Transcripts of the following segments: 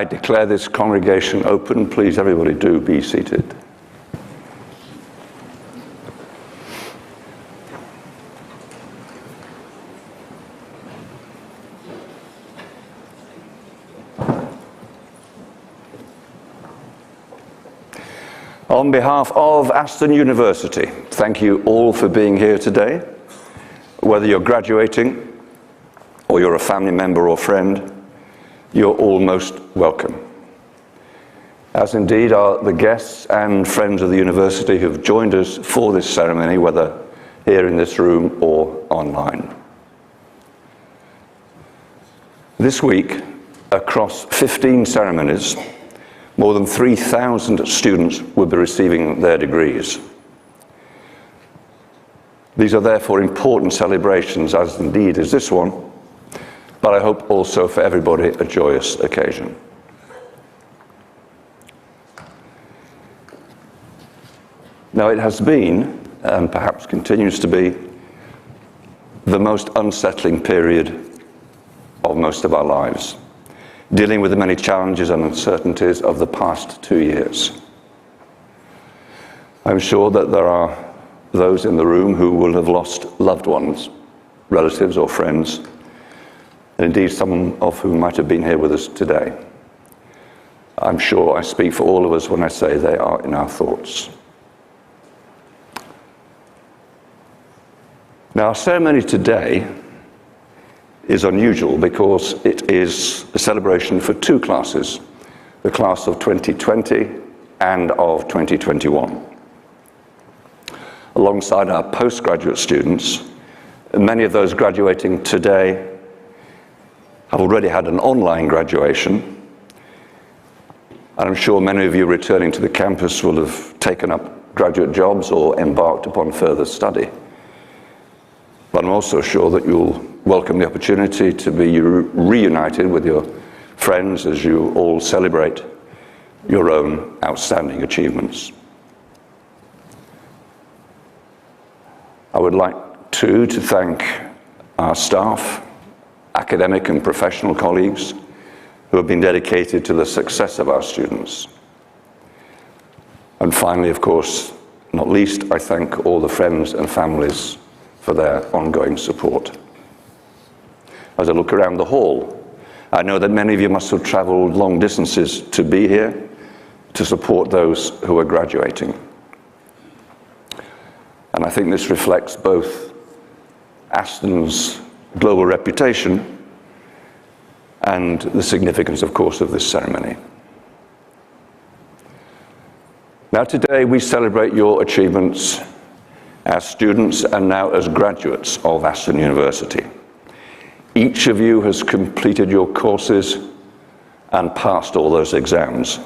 I declare this congregation open. Please, everybody, do be seated. On behalf of Aston University, thank you all for being here today. Whether you're graduating or you're a family member or friend, you're all most welcome. As indeed are the guests and friends of the university who've joined us for this ceremony, whether here in this room or online. This week, across 15 ceremonies, more than 3,000 students will be receiving their degrees. These are therefore important celebrations, as indeed is this one, but I hope also for everybody a joyous occasion. Now, it has been, and perhaps continues to be, the most unsettling period of most of our lives, dealing with the many challenges and uncertainties of the past 2 years. I'm sure that there are those in the room who will have lost loved ones, relatives or friends, and indeed some of whom might have been here with us today. I'm sure I speak for all of us when I say they are in our thoughts. Now, our ceremony today is unusual because it is a celebration for two classes, the class of 2020 and of 2021. Alongside our postgraduate students, many of those graduating today have already had an online graduation, and I'm sure many of you returning to the campus will have taken up graduate jobs or embarked upon further study. But I'm also sure that you'll welcome the opportunity to be reunited with your friends as you all celebrate your own outstanding achievements. I would like to thank our staff, academic and professional colleagues who have been dedicated to the success of our students. And finally, of course, not least, I thank all the friends and families for their ongoing support. As I look around the hall, I know that many of you must have traveled long distances to be here to support those who are graduating. And I think this reflects both Aston's global reputation and the significance, of course, of this ceremony. Now, today we celebrate your achievements as students and now as graduates of Aston University. Each of you has completed your courses and passed all those exams.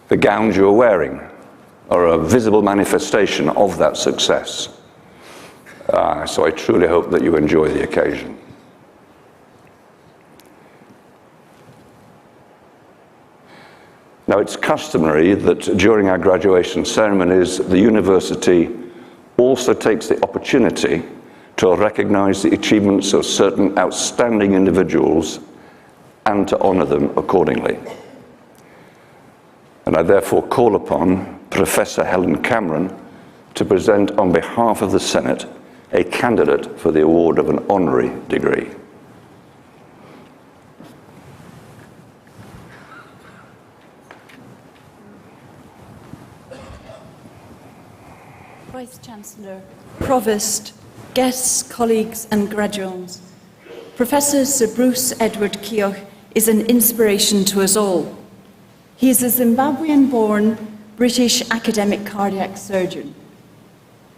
The gowns you're wearing are a visible manifestation of that success. So I truly hope that you enjoy the occasion. Now, it's customary that during our graduation ceremonies, the university also takes the opportunity to recognize the achievements of certain outstanding individuals and to honor them accordingly. And I therefore call upon Professor Helen Cameron to present on behalf of the Senate a candidate for the award of an honorary degree. Vice Chancellor, Provost, guests, colleagues and graduates, Professor Sir Bruce Edward Keogh is an inspiration to us all. He is a Zimbabwean-born British academic cardiac surgeon.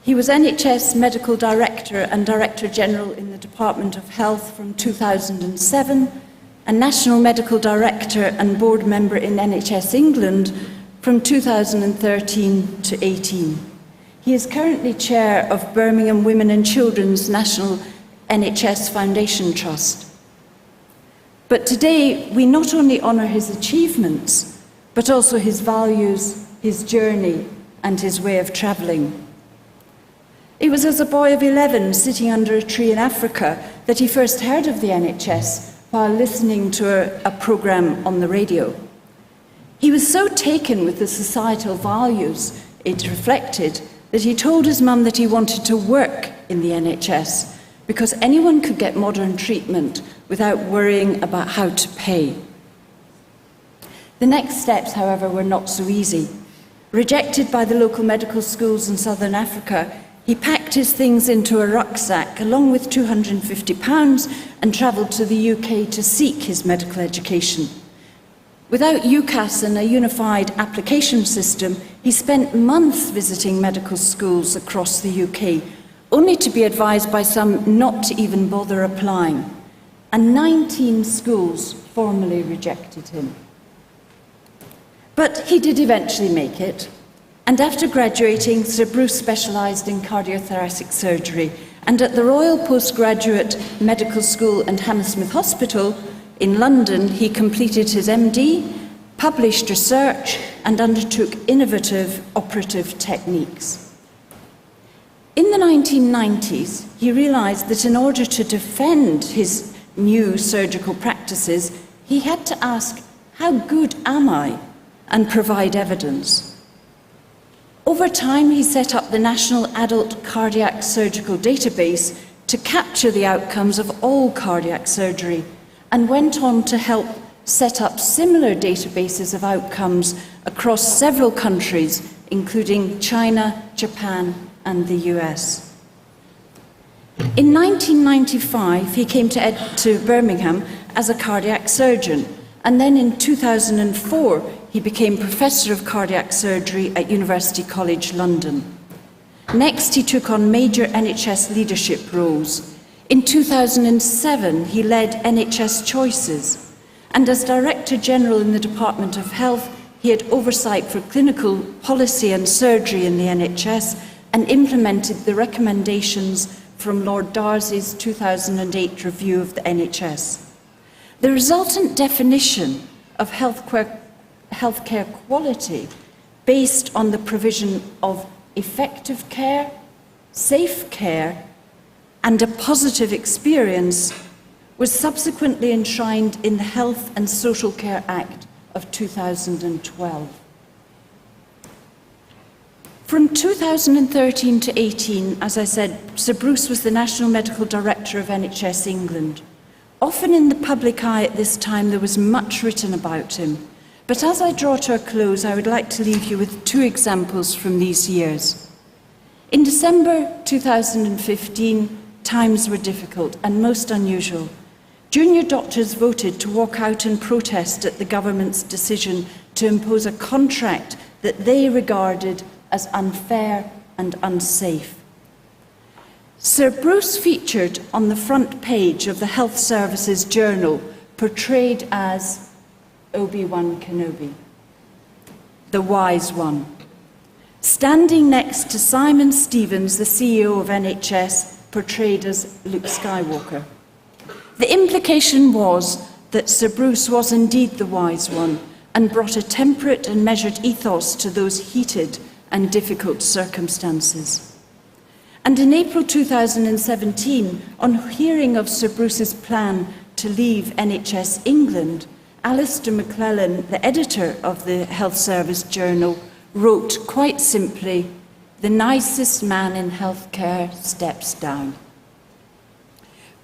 He was NHS Medical Director and Director General in the Department of Health from 2007 and National Medical Director and Board Member in NHS England from 2013 to 18. He is currently Chair of Birmingham Women and Children's National NHS Foundation Trust. But today, we not only honour his achievements, but also his values, his journey, and his way of travelling. It was as a boy of 11, sitting under a tree in Africa, that he first heard of the NHS while listening to a programme on the radio. He was so taken with the societal values it reflected that he told his mum that he wanted to work in the NHS because anyone could get modern treatment without worrying about how to pay. The next steps, however, were not so easy. Rejected by the local medical schools in southern Africa, he packed his things into a rucksack along with £250 and travelled to the UK to seek his medical education. Without UCAS and a unified application system, he spent months visiting medical schools across the UK, only to be advised by some not to even bother applying. And 19 schools formally rejected him. But he did eventually make it, and after graduating, Sir Bruce specialised in cardiothoracic surgery, and at the Royal Postgraduate Medical School and Hammersmith Hospital in London, he completed his MD, published research, and undertook innovative operative techniques. In the 1990s, he realised that in order to defend his new surgical practices, he had to ask, how good am I? And provide evidence. Over time, he set up the National Adult Cardiac Surgical Database to capture the outcomes of all cardiac surgery, and went on to help set up similar databases of outcomes across several countries, including China, Japan, and the US. In 1995, he came to Birmingham as a cardiac surgeon, and then in 2004, he became Professor of Cardiac Surgery at University College London. Next, he took on major NHS leadership roles. In 2007, he led NHS Choices, and as Director General in the Department of Health, he had oversight for clinical policy and surgery in the NHS and implemented the recommendations from Lord Darcy's 2008 review of the NHS. The resultant definition of healthcare quality, based on the provision of effective care, safe care, and a positive experience, was subsequently enshrined in the Health and Social Care Act of 2012. From 2013 to 18, as I said, Sir Bruce was the National Medical Director of NHS England. Often in the public eye at this time, there was much written about him. But as I draw to a close, I would like to leave you with two examples from these years. In December 2015, times were difficult and most unusual. Junior doctors voted to walk out and protest at the government's decision to impose a contract that they regarded as unfair and unsafe. Sir Bruce featured on the front page of the Health Services Journal, portrayed as Obi-Wan Kenobi, the wise one, standing next to Simon Stevens, the CEO of NHS, portrayed as Luke Skywalker. The implication was that Sir Bruce was indeed the wise one and brought a temperate and measured ethos to those heated and difficult circumstances. And in April 2017, on hearing of Sir Bruce's plan to leave NHS England, Alistair McClellan, the editor of the Health Service Journal, wrote quite simply, "The nicest man in healthcare steps down."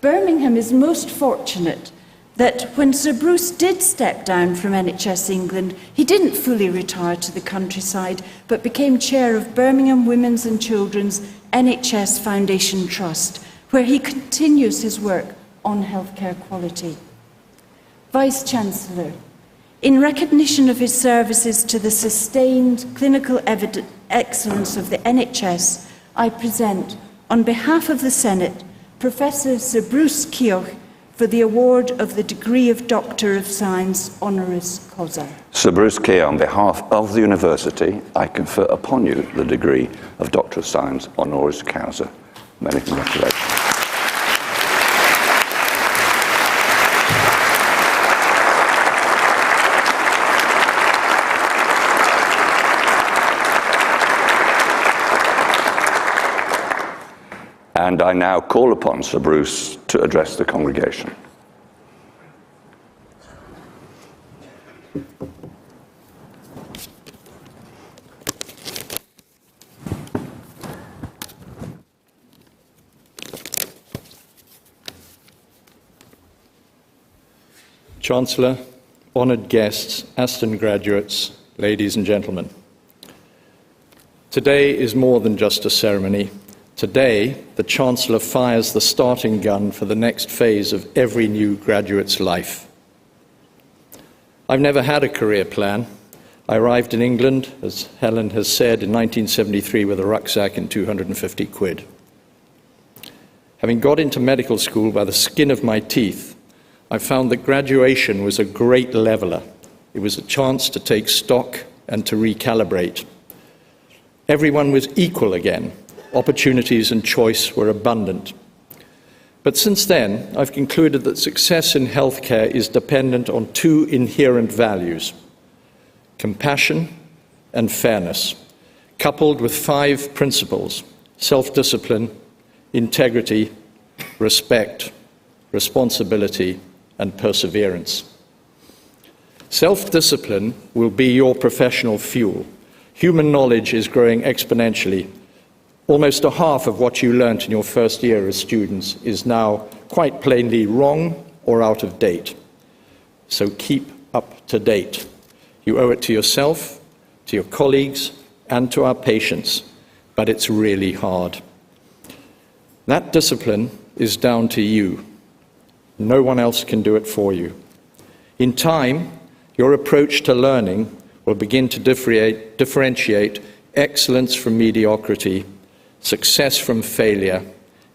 Birmingham is most fortunate that when Sir Bruce did step down from NHS England, he didn't fully retire to the countryside, but became chair of Birmingham Women's and Children's NHS Foundation Trust, where he continues his work on healthcare quality. Vice-Chancellor, in recognition of his services to the sustained clinical excellence of the NHS, I present, on behalf of the Senate, Professor Sir Bruce Keogh for the award of the degree of Doctor of Science honoris causa. Sir Bruce Keogh, on behalf of the University, I confer upon you the degree of Doctor of Science honoris causa. Many congratulations. And I now call upon Sir Bruce to address the congregation. Chancellor, honoured guests, Aston graduates, ladies and gentlemen. Today is more than just a ceremony. Today, the Chancellor fires the starting gun for the next phase of every new graduate's life. I've never had a career plan. I arrived in England, as Helen has said, in 1973 with a rucksack and 250 quid. Having got into medical school by the skin of my teeth, I found that graduation was a great leveller. It was a chance to take stock and to recalibrate. Everyone was equal again. Opportunities and choice were abundant. But since then, I've concluded that success in healthcare is dependent on two inherent values: compassion and fairness, coupled with 5 principles: self-discipline, integrity, respect, responsibility, and perseverance. Self-discipline will be your professional fuel. Human knowledge is growing exponentially. Almost a half of what you learnt in your first year as students is now quite plainly wrong or out of date. So keep up to date. You owe it to yourself, to your colleagues, and to our patients, but it's really hard. That discipline is down to you. No one else can do it for you. In time, your approach to learning will begin to differentiate excellence from mediocrity, success from failure,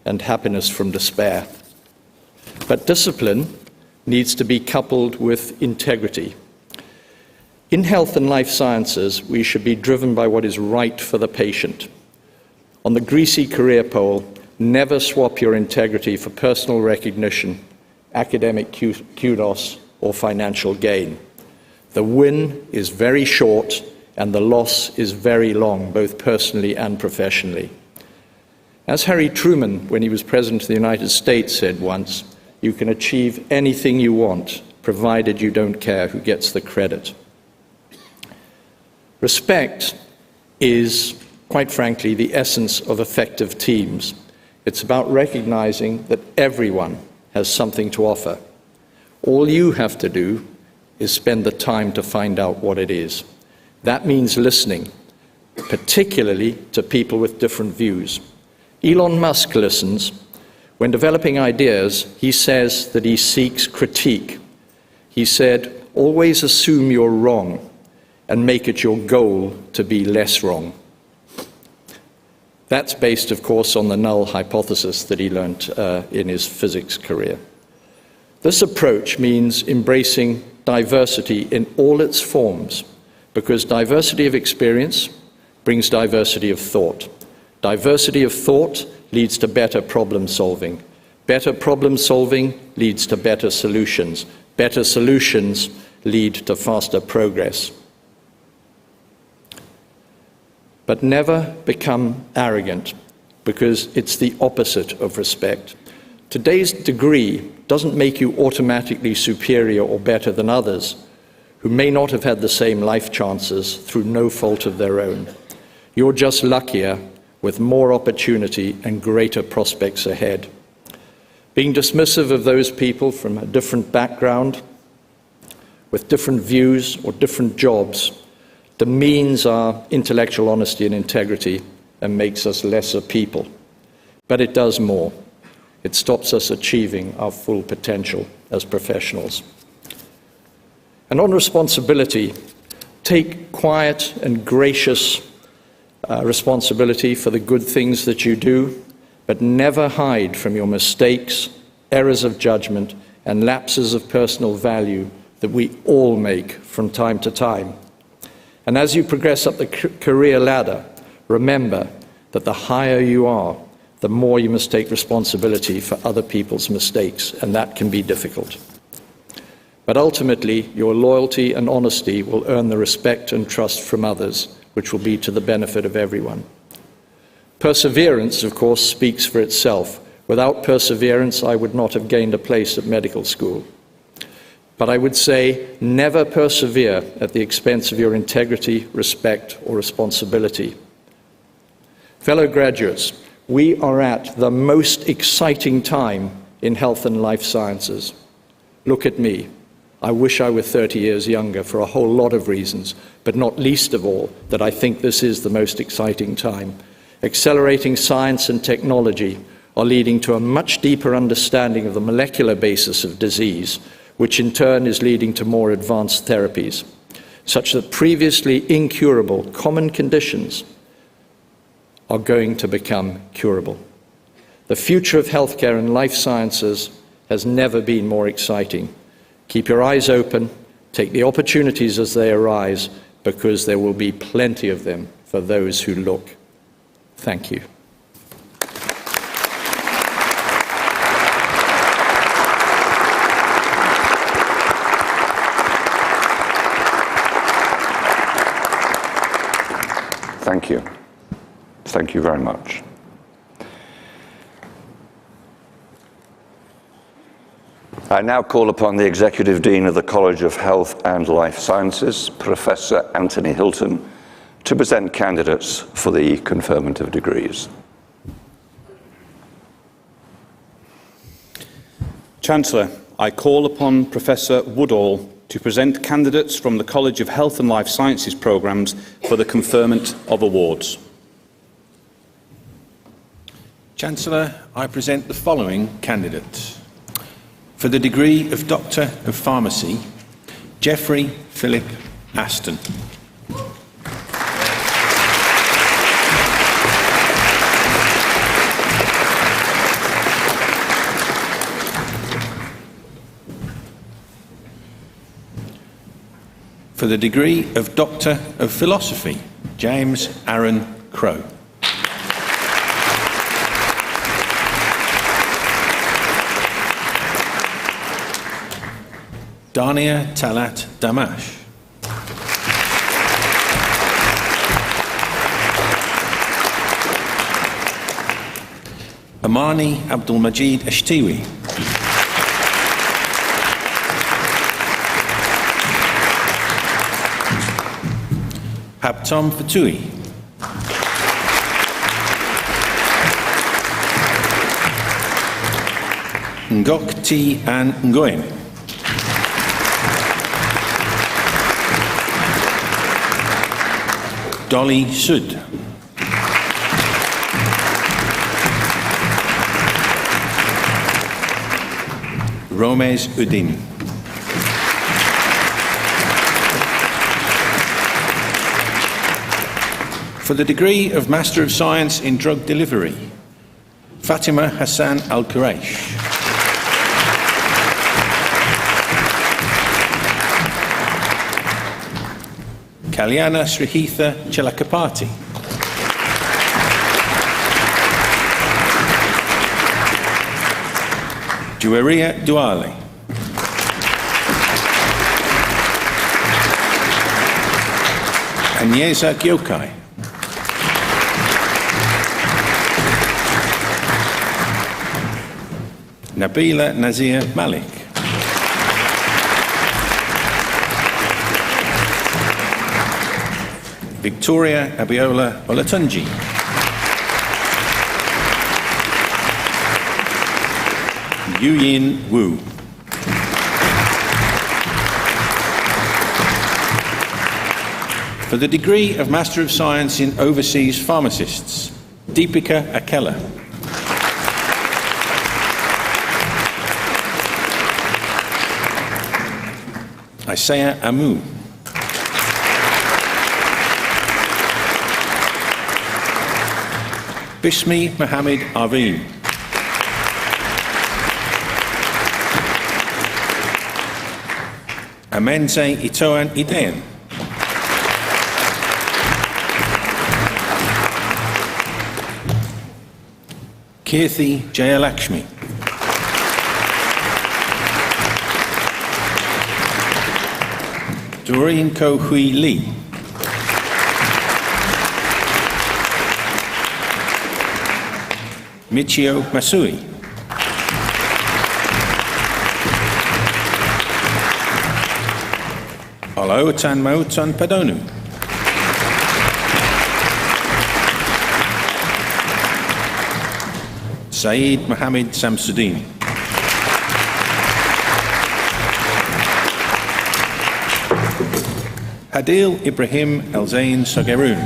and happiness from despair. But discipline needs to be coupled with integrity. In health and life sciences, we should be driven by what is right for the patient. On the greasy career pole, never swap your integrity for personal recognition, academic kudos, or financial gain. The win is very short and the loss is very long, both personally and professionally. As Harry Truman, when he was President of the United States, said once, you can achieve anything you want, provided you don't care who gets the credit. Respect is, quite frankly, the essence of effective teams. It's about recognizing that everyone has something to offer. All you have to do is spend the time to find out what it is. That means listening, particularly to people with different views. Elon Musk listens. When developing ideas, he says that he seeks critique. He said, always assume you're wrong and make it your goal to be less wrong. That's based, of course, on the null hypothesis that he learned in his physics career. This approach means embracing diversity in all its forms, because diversity of experience brings diversity of thought. Diversity of thought leads to better problem solving. Better problem solving leads to better solutions. Better solutions lead to faster progress. But never become arrogant, because it's the opposite of respect. Today's degree doesn't make you automatically superior or better than others who may not have had the same life chances through no fault of their own. You're just luckier, with more opportunity and greater prospects ahead. Being dismissive of those people from a different background, with different views or different jobs, demeans our intellectual honesty and integrity and makes us lesser people. But it does more. It stops us achieving our full potential as professionals. And on responsibility, take quiet and gracious responsibility for the good things that you do, but never hide from your mistakes, errors of judgment, and lapses of personal value that we all make from time to time. And as you progress up the career ladder, remember that the higher you are, the more you must take responsibility for other people's mistakes, and that can be difficult. But ultimately, your loyalty and honesty will earn the respect and trust from others, which will be to the benefit of everyone. Perseverance, of course, speaks for itself. Without perseverance, I would not have gained a place at medical school. But I would say, never persevere at the expense of your integrity, respect, or responsibility. Fellow graduates, we are at the most exciting time in health and life sciences. Look at me. I wish I were 30 years younger for a whole lot of reasons, but not least of all that I think this is the most exciting time. Accelerating science and technology are leading to a much deeper understanding of the molecular basis of disease, which in turn is leading to more advanced therapies, such that previously incurable common conditions are going to become curable. The future of healthcare and life sciences has never been more exciting. Keep your eyes open, take the opportunities as they arise, because there will be plenty of them for those who look. Thank you. Thank you. Thank you very much. I now call upon the Executive Dean of the College of Health and Life Sciences, Professor Anthony Hilton, to present candidates for the conferment of degrees. Chancellor, I call upon Professor Woodall to present candidates from the College of Health and Life Sciences Programmes for the conferment of awards. Chancellor, I present the following candidates. For the degree of Doctor of Pharmacy, Geoffrey Philip Aston. For the degree of Doctor of Philosophy, James Aaron Crowe. Dania Talat Damash. Amani Abdulmajid Ashtiwi. Habtom Fatui. Ngok T. An Ngoyen. Dolly Sud. Romez Udin. For the degree of Master of Science in Drug Delivery, Fatima Hassan Al-Quraish. Kalyana Srihitha Chelakapati. Juwaria Duale. Anyeza Gyokai. Nabila Nazir Malik. Victoria Abiola Olatunji. Yuyin Wu. For the degree of Master of Science in Overseas Pharmacists, Deepika Akella. Isaiah Amu. Bismi Mohammed Arveen. Amenze Itoan Idean. Kirthi Jayalakshmi. Doreen Ko Hui Lee. Michio Masui. Olaotan Mautan Padonu. Saeed Mohammed Samsuddin. Hadil Ibrahim El-Zain Sogeroun.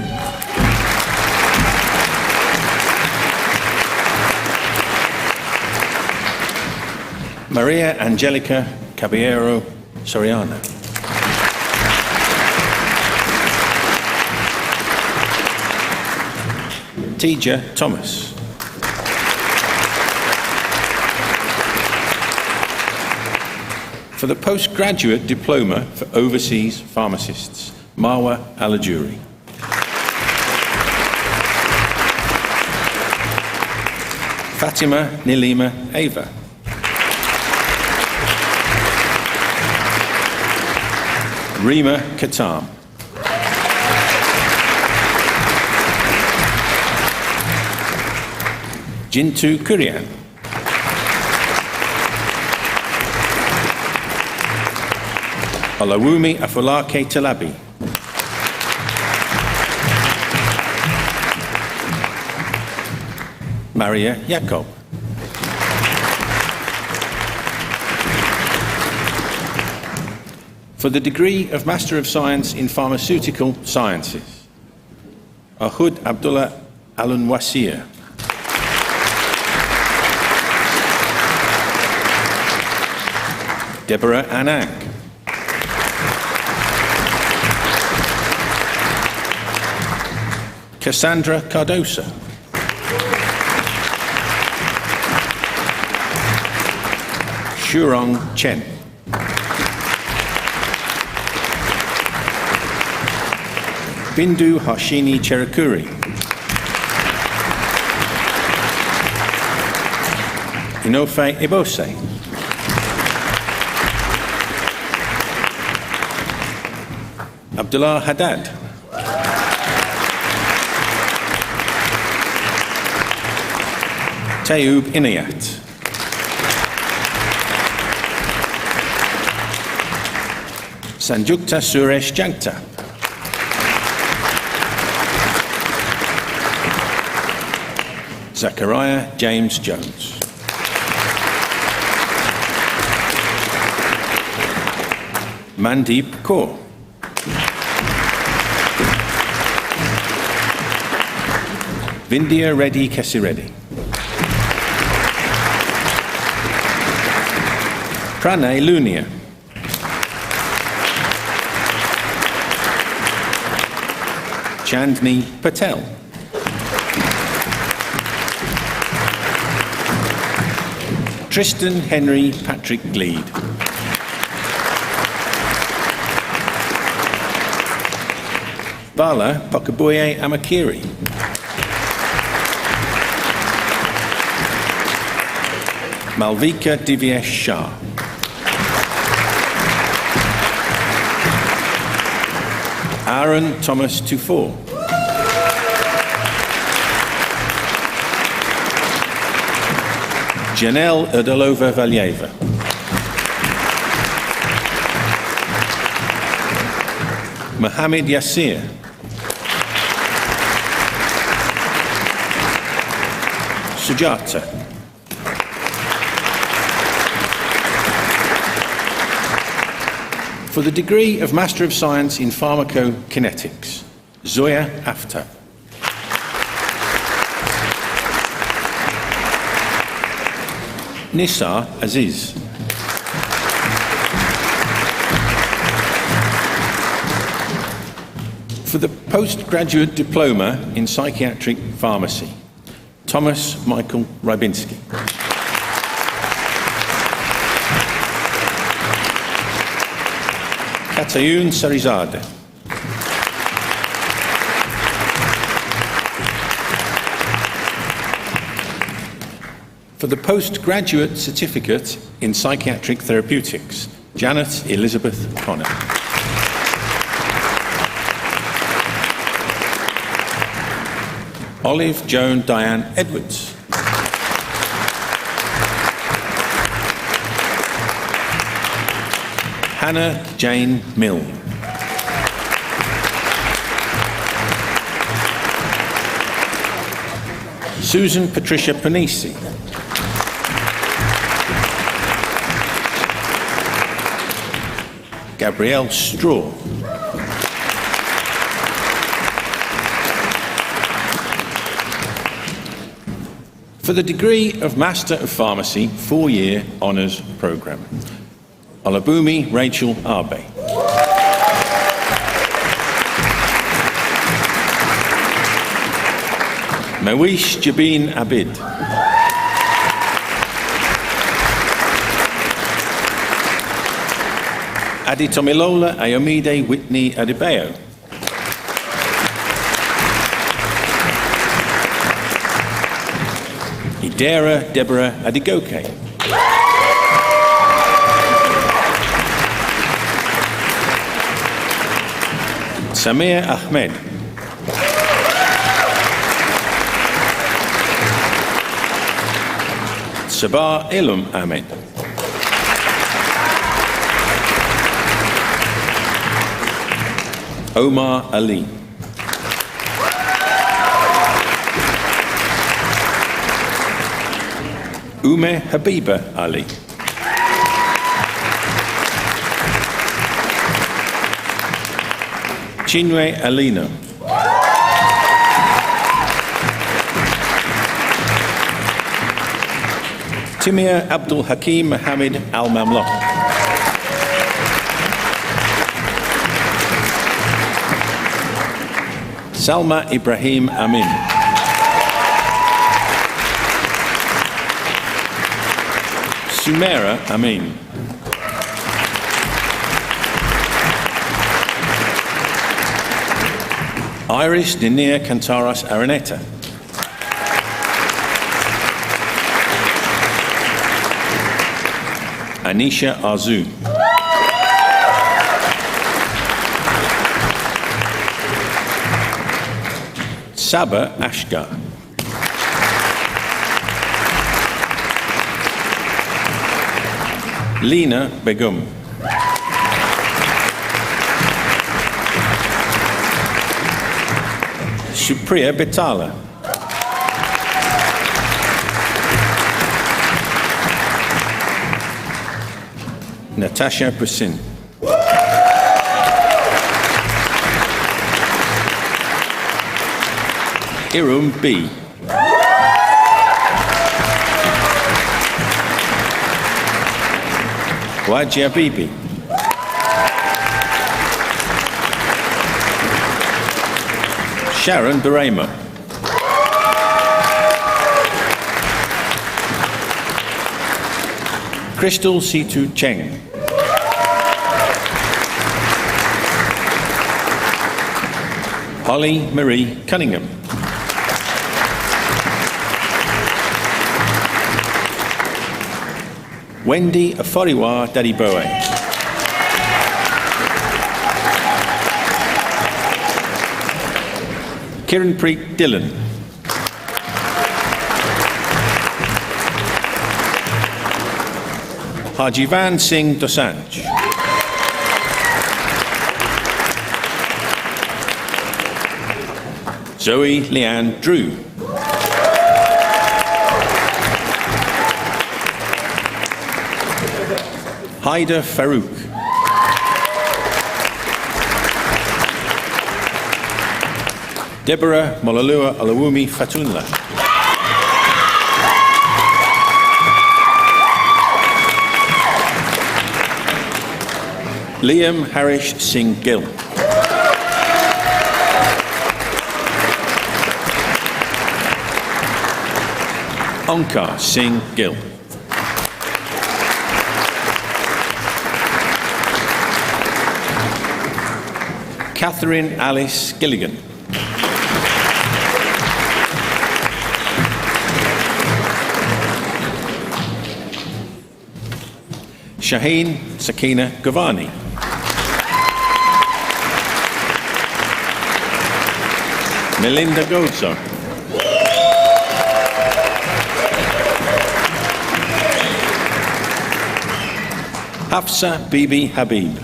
Maria Angelica Caballero Soriano. Tija Thomas. For the Postgraduate Diploma for Overseas Pharmacists, Marwa Alajuri. Fatima Nilima Ava. Rima Katam. Jintu Kurian. Olawumi Afolake Talabi. Maria Jacob. For the degree of Master of Science in Pharmaceutical Sciences, Ahud Abdullah Alun-Wasir. Deborah Anang. Cassandra Cardosa. Shurong Chen. Bindu Harshini Cherakuri. Inofe Ibose. Abdullah Haddad. Tayoub Inayat. Sanjukta Suresh Jagta. Zachariah James Jones. Mandeep Kaur. Vindhya Reddy Kesireddy. Pranay Lunia. Chandni Patel. Tristan Henry Patrick Gleed. Bala Pokabuye Amakiri. Malvika Divyesh Shah. Aaron Thomas Tufor. Janelle Erdolova Valyeva. Mohammed Yassir. Sujata. For the degree of Master of Science in Pharmacokinetics, Zoya Aftab. Nisar Aziz. For the Postgraduate Diploma in Psychiatric Pharmacy, Thomas Michael Rybinski. Katayun Sarizade. For the Postgraduate Certificate in Psychiatric Therapeutics, Janet Elizabeth Connor. Olive Joan Diane Edwards. Hannah Jane Milne. Susan Patricia Panisi. Gabrielle Straw. For the degree of Master of Pharmacy, 4-year honours programme, Olabumi Rachel Arbe. Mawish Jabin Abid. Aditomilola Ayomide Whitney Adebayo. Idera Deborah Adigoke. Samir Ahmed. Sabah Ilum Ahmed. Omar Ali. Ume Habiba Ali. Chinwe Alina. Timia Abdul Hakim Mohammed Al Mamluk. Salma Ibrahim Amin. Sumera Amin. Iris Dinia Cantaras Araneta. Anisha Arzu. Saba Ashgar. Lena Begum. Supriya Betala. Natasha Prasin. Irum B. Wajia Bibi. Sharon Barema. Crystal Situ Cheng. Holly Marie Cunningham. Wendy Aforiwa Dadiboe. Kiranpreet Dillon. Hajivan Singh Dosanjh. Zoe Leanne Drew. Haida Farouk. Deborah Molalua Alawumi Fatunla. Liam Harish Singh Gill. Onkar Singh Gill. Catherine Alice Gilligan. Shaheen Sakina Gavani. Melinda Gozo. Hafsa Bibi Habib.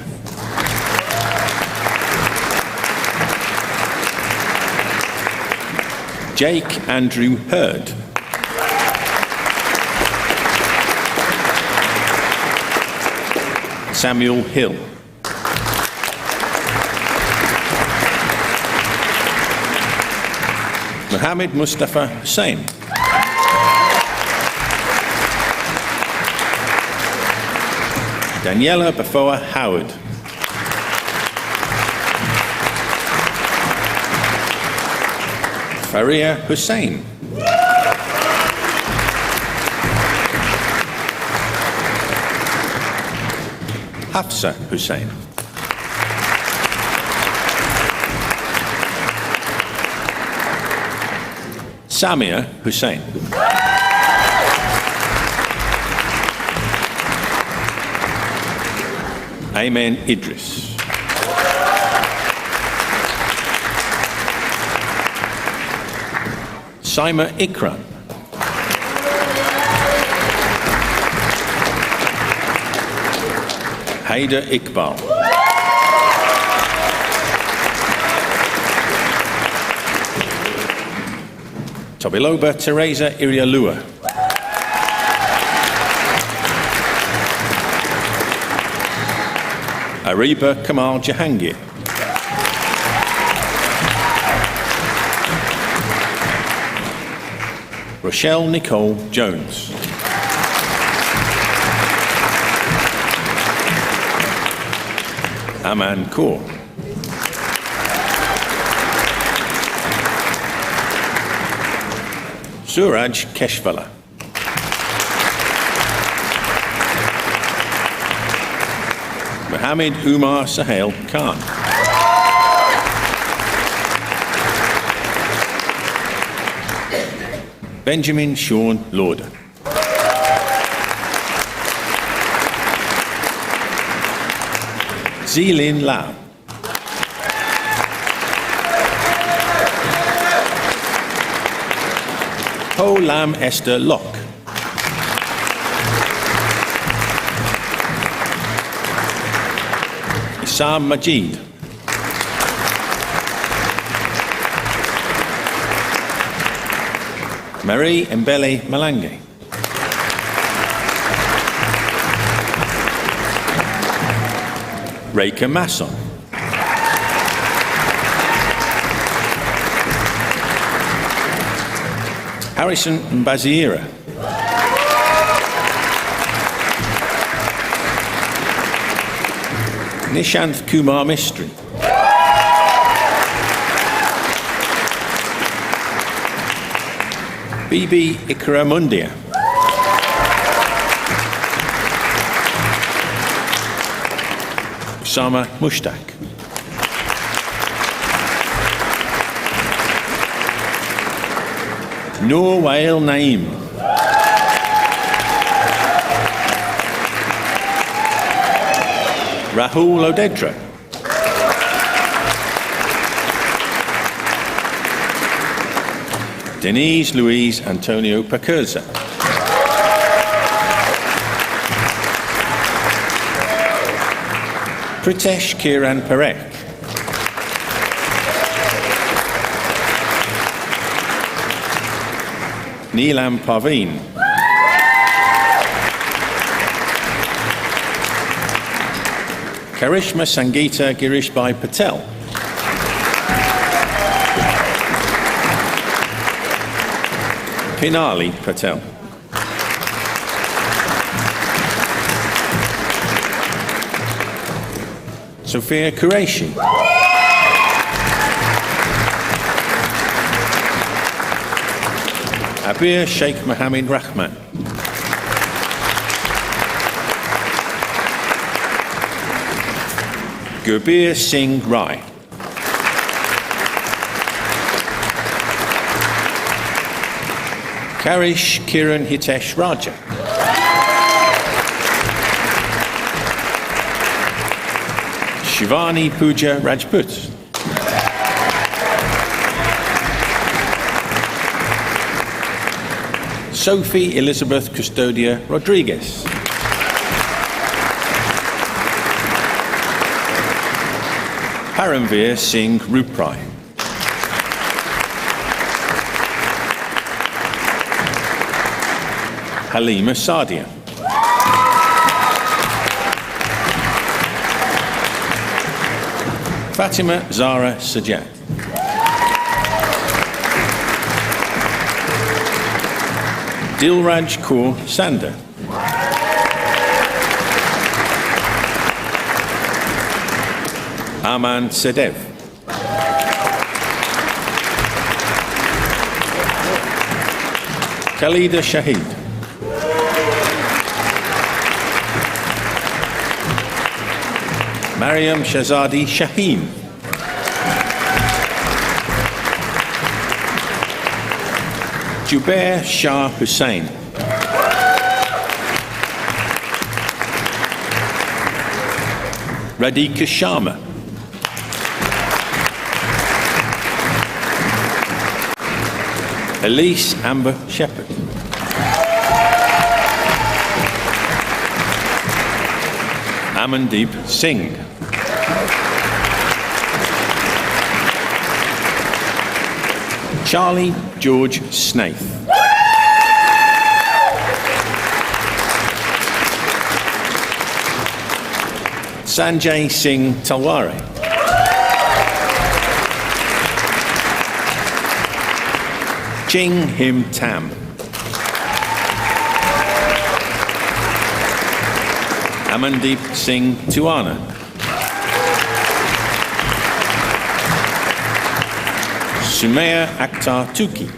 Jake Andrew Hurd. Samuel Hill. Mohammed Mustafa Hussain. Daniela Bafoa Howard. Faria Hussain. Hafsa Hussain. Samia Hussain. Ayman Idris. Saima Ikram. Haider Iqbal. Tobiloba Teresa Irialua. Ariba Kamal Jahangir. Rochelle Nicole Jones. Aman Kaur. Suraj Keshvala. Mohammed Umar Sahel Khan. Benjamin Sean Lauder. Zilin Lau. Ho Lam Esther Locke. Issam Majid. Marie Mbele Malange. Reika Masson. Harrison Mbaziira. Nishanth Kumar Mistry. Bibi Ikra Mundia. Usama Mushtaq. Noor Wael Naim. Rahul Odedra. Denise Louise Antonio Pacurza. Pritesh Kiran Parekh. Neelam Parveen. Karishma Sangeeta Girishbhai Patel. Pinali Patel. Sophia Qureshi. Abir Sheikh Mohammed Rahman. Gurbir Singh Rai. Karish Kiran Hitesh Raja. Shivani Pooja Rajput. Sophie Elizabeth Custodia Rodriguez. Paramveer Singh Ruprai. Halima Sadia. Fatima Zara Sajjad. Dilraj Kaur Sanda. Arman Sedev. Khalida Shahid. Mariam Shahzadi Shaheen. Jubair Shah Hussain. Radhika Sharma. Elise Amber Shepherd. Amandeep Singh. Charlie George Snaith. Sanjay Singh Talware. Ching Him Tam. Amandeep Singh Tuana. Sumaya Akhtar Tuki.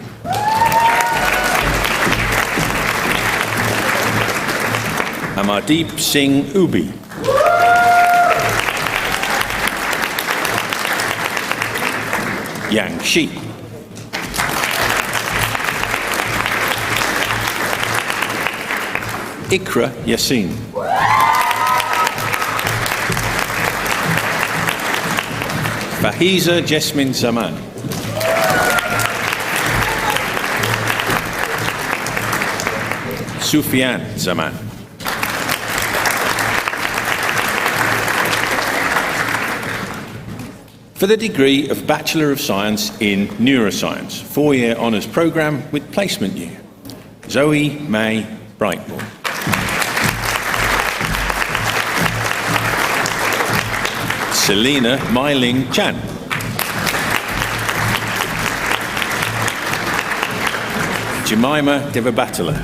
Amardeep Singh Ubi. Yang Shi. Ikra Yassin. Fahiza Jasmine Zaman. Sufyan Zaman. For the degree of Bachelor of Science in Neuroscience, 4-year honours programme with placement year, Zoe May Brightmore. Selena Mailing Chan. Jemima Devabatala.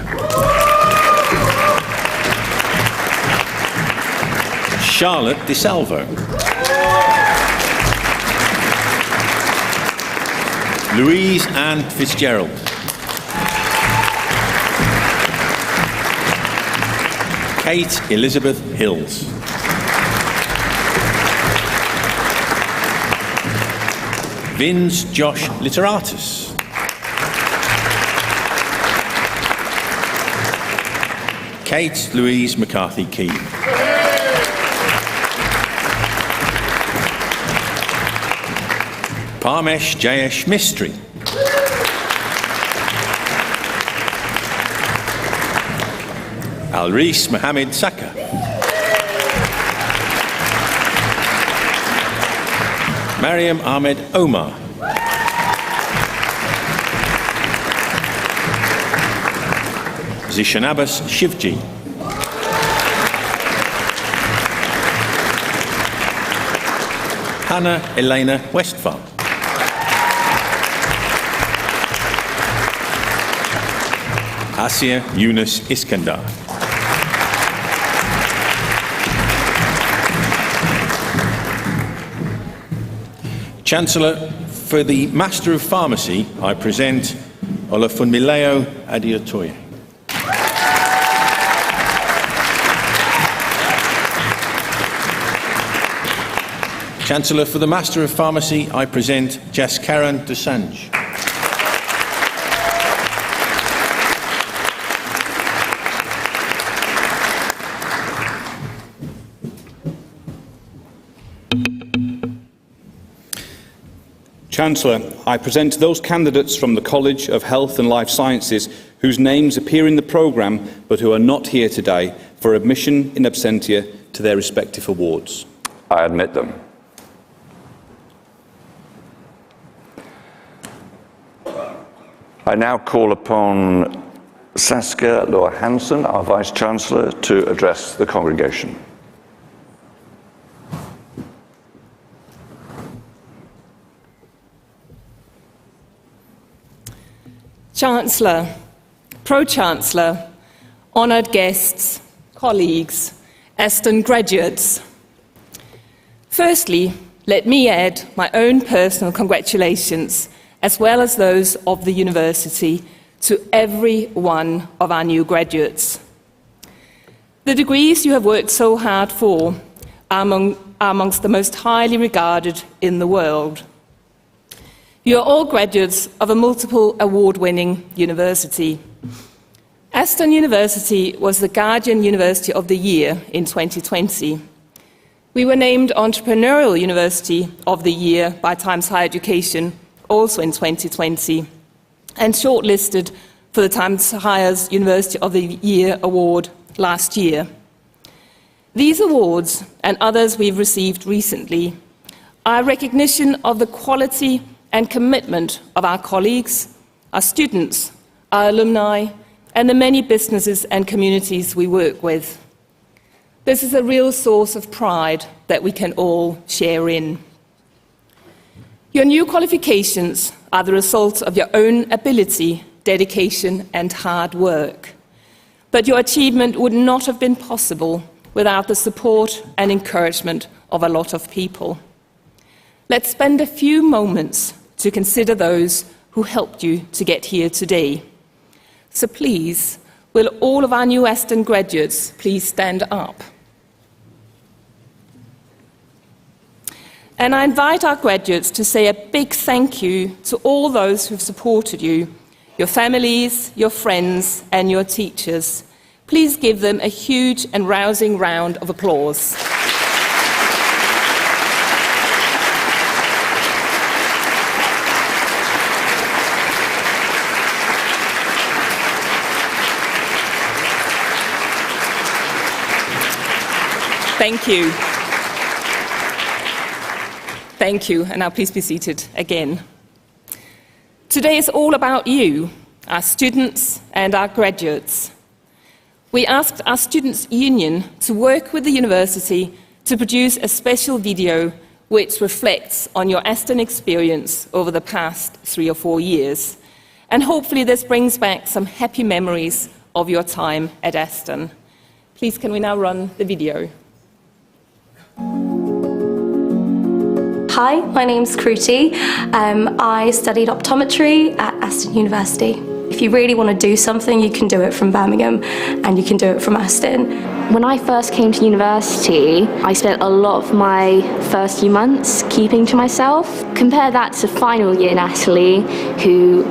Charlotte DeSalvo. Louise Ann Fitzgerald. Kate Elizabeth Hills. Vince Josh Literatus. Kate Louise McCarthy Key. Parmesh Jayesh Mistry. Alris Mohammed Saka. Mariam Ahmed Omar. Zishan Abbas Shivji. Hannah Elena Westphal. Asia Yunus Iskandar. Chancellor, for the Master of Pharmacy, I present Olafunmileo Adeotoye. Chancellor, for the Master of Pharmacy, I present Jaskaran Dosanjh. Chancellor, I present those candidates from the College of Health and Life Sciences whose names appear in the programme but who are not here today for admission in absentia to their respective awards. I admit them. I now call upon Saskia Lohr-Hansen, our Vice-Chancellor, to address the congregation. Chancellor, Pro-Chancellor, honoured guests, colleagues, Aston graduates. Firstly, let me add my own personal congratulations, as well as those of the university, to every one of our new graduates. The degrees you have worked so hard for are amongst the most highly regarded in the world. You are all graduates of a multiple award-winning university. Aston University was the Guardian University of the Year in 2020. We were named Entrepreneurial University of the Year by Times Higher Education also in 2020, and shortlisted for the Times Higher's University of the Year award last year. These awards, and others we've received recently, are a recognition of the quality and commitment of our colleagues, our students, our alumni, and the many businesses and communities we work with. This is a real source of pride that we can all share in. Your new qualifications are the result of your own ability, dedication, and hard work. But your achievement would not have been possible without the support and encouragement of a lot of people. Let's spend a few moments to consider those who helped you to get here today. So please, will all of our new Aston graduates please stand up? And I invite our graduates to say a big thank you to all those who've supported you, your families, your friends, and your teachers. Please give them a huge and rousing round of applause. Thank you. Thank you, and now please be seated again. Today is all about you, our students and our graduates. We asked our Students' Union to work with the university to produce a special video which reflects on your Aston experience over the past 3 or 4 years. And hopefully this brings back some happy memories of your time at Aston. Please, can we now run the video? Hi, my name's Kruti. I studied optometry at Aston University. If you really want to do something, you can do it from Birmingham and you can do it from Aston. When I first came to university, I spent a lot of my first few months keeping to myself. Compare that to final year Natalie, who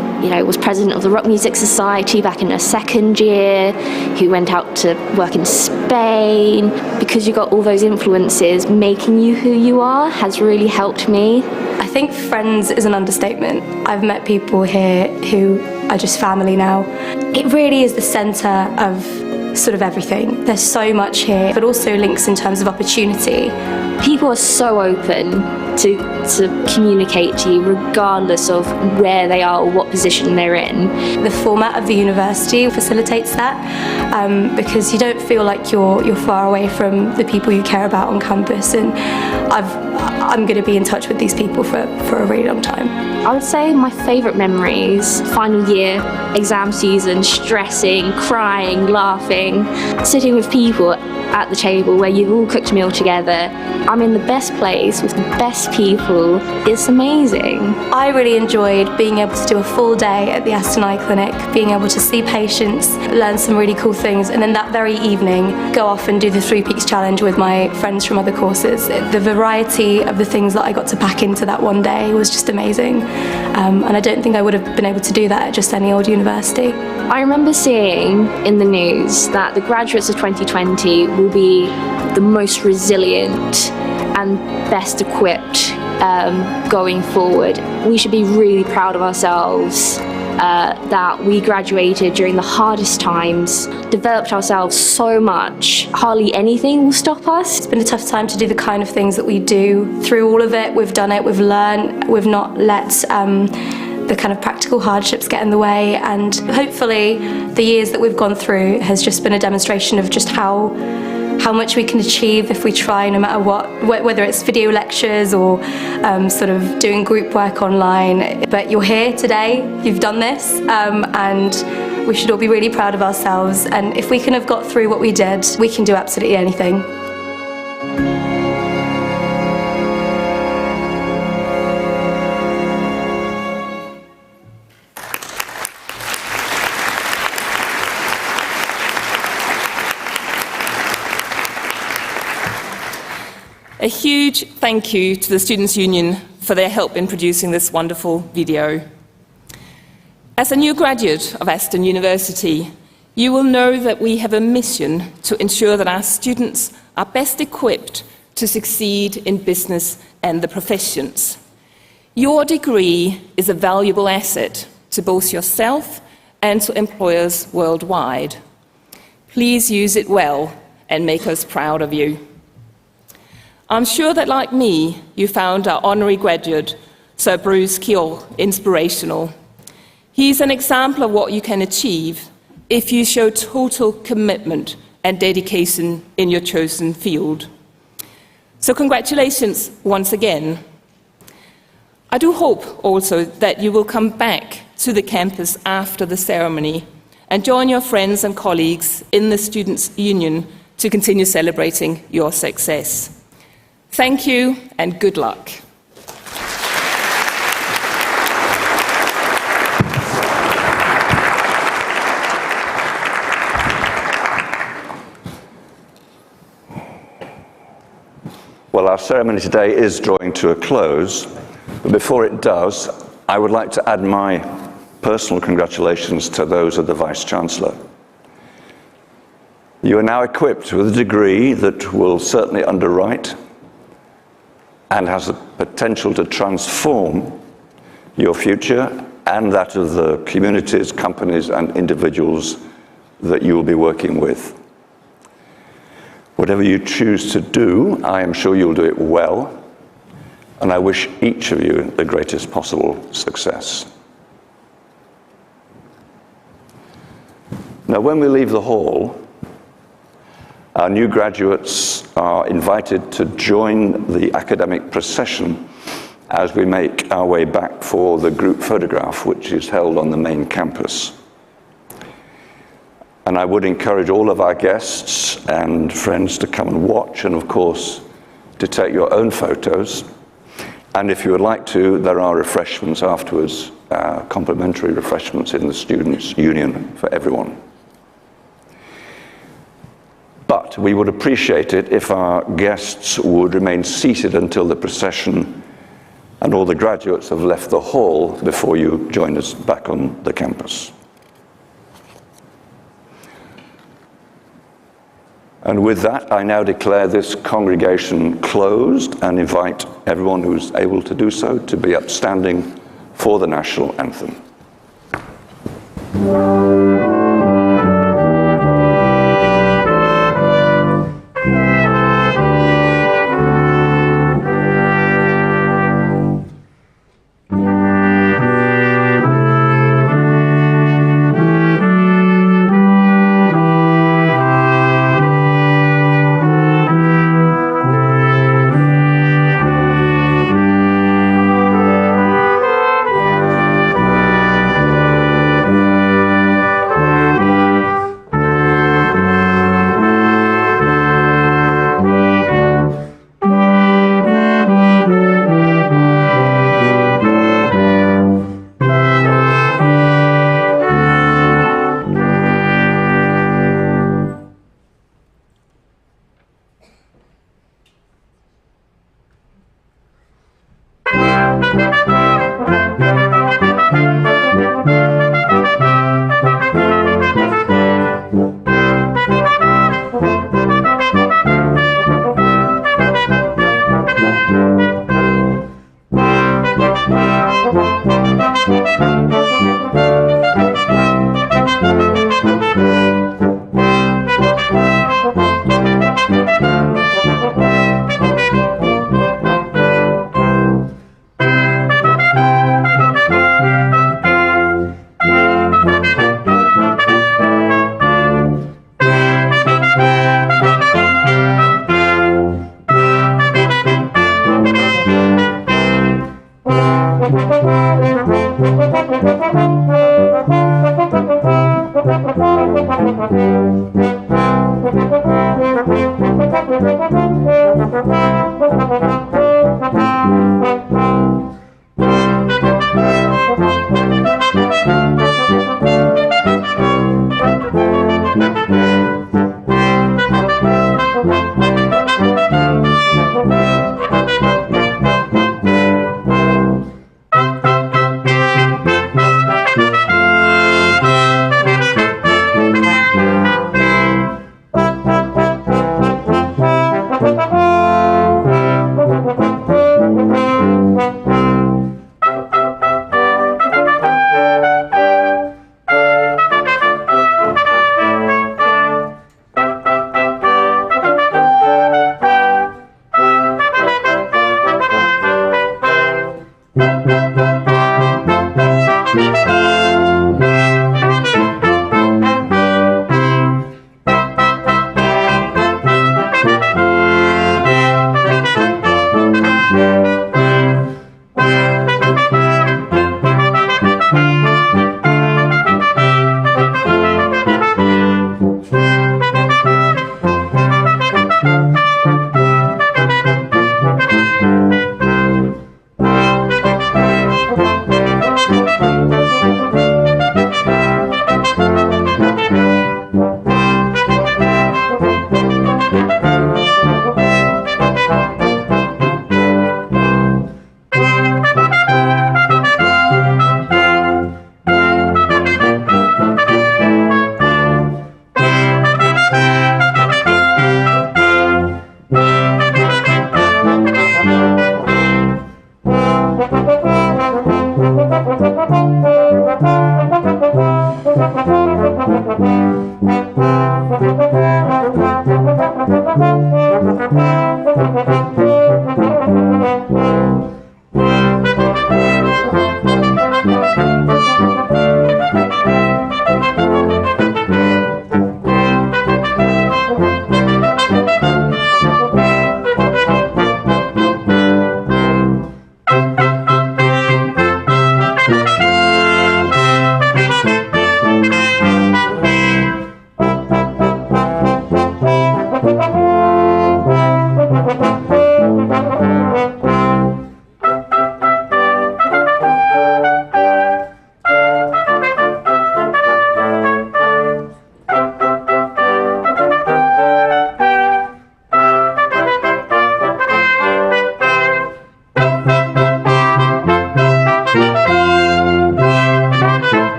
was president of the Rock Music Society back in her second year, who went out to work in Spain. Because you got all those influences, making you who you are has really helped me. I think friends is an understatement. I've met people here who are just family now. It really is the centre of sort of everything. There's so much here, but also links in terms of opportunity. People are so open to communicate to you regardless of where they are or what position they're in. The format of the university facilitates that because you don't feel like you're far away from the people you care about on campus, and I'm going to be in touch with these people for a really long time. I would say my favourite memories, final year, exam season, stressing, crying, laughing, sitting with people at the table where you've all cooked a meal together. I'm in the best place with the best people. It's amazing. I really enjoyed being able to do a full day at the Aston Eye Clinic, being able to see patients, learn some really cool things, and then that very evening go off and do the 3 Peaks Challenge with my friends from other courses. The variety of the things that I got to pack into that one day was just amazing. And I don't think I would have been able to do that at just any old university. I remember seeing in the news that the graduates of 2020 will be the most resilient and best equipped going forward. We should be really proud of ourselves that we graduated during the hardest times, developed ourselves so much. Hardly anything will stop us. It's been a tough time to do the kind of things that we do. Through all of it, we've done it, we've learned, we've not let the kind of practical hardships get in the way, and hopefully the years that we've gone through has just been a demonstration of just how much we can achieve if we try, no matter what, whether it's video lectures or sort of doing group work online. But you're here today, you've done this, and we should all be really proud of ourselves, and if we can have got through what we did, we can do absolutely anything. A huge thank you to the Students' Union for their help in producing this wonderful video. As a new graduate of Aston University, you will know that we have a mission to ensure that our students are best equipped to succeed in business and the professions. Your degree is a valuable asset to both yourself and to employers worldwide. Please use it well and make us proud of you. I'm sure that, like me, you found our honorary graduate, Sir Bruce Keogh, inspirational. He's an example of what you can achieve if you show total commitment and dedication in your chosen field. So congratulations once again. I do hope also that you will come back to the campus after the ceremony and join your friends and colleagues in the Students' Union to continue celebrating your success. Thank you and good luck. Well, our ceremony today is drawing to a close, but before it does, I would like to add my personal congratulations to those of the Vice-Chancellor. You are now equipped with a degree that will certainly underwrite and has the potential to transform your future and that of the communities, companies, and individuals that you will be working with. Whatever you choose to do, I am sure you'll do it well, and I wish each of you the greatest possible success. Now, when we leave the hall, our new graduates are invited to join the academic procession as we make our way back for the group photograph, which is held on the main campus. And I would encourage all of our guests and friends to come and watch, and of course, to take your own photos. And if you would like to, there are refreshments afterwards, complimentary refreshments in the Students' Union for everyone. But we would appreciate it if our guests would remain seated until the procession and all the graduates have left the hall before you join us back on the campus. And with that, I now declare this congregation closed and invite everyone who's able to do so to be upstanding for the national anthem.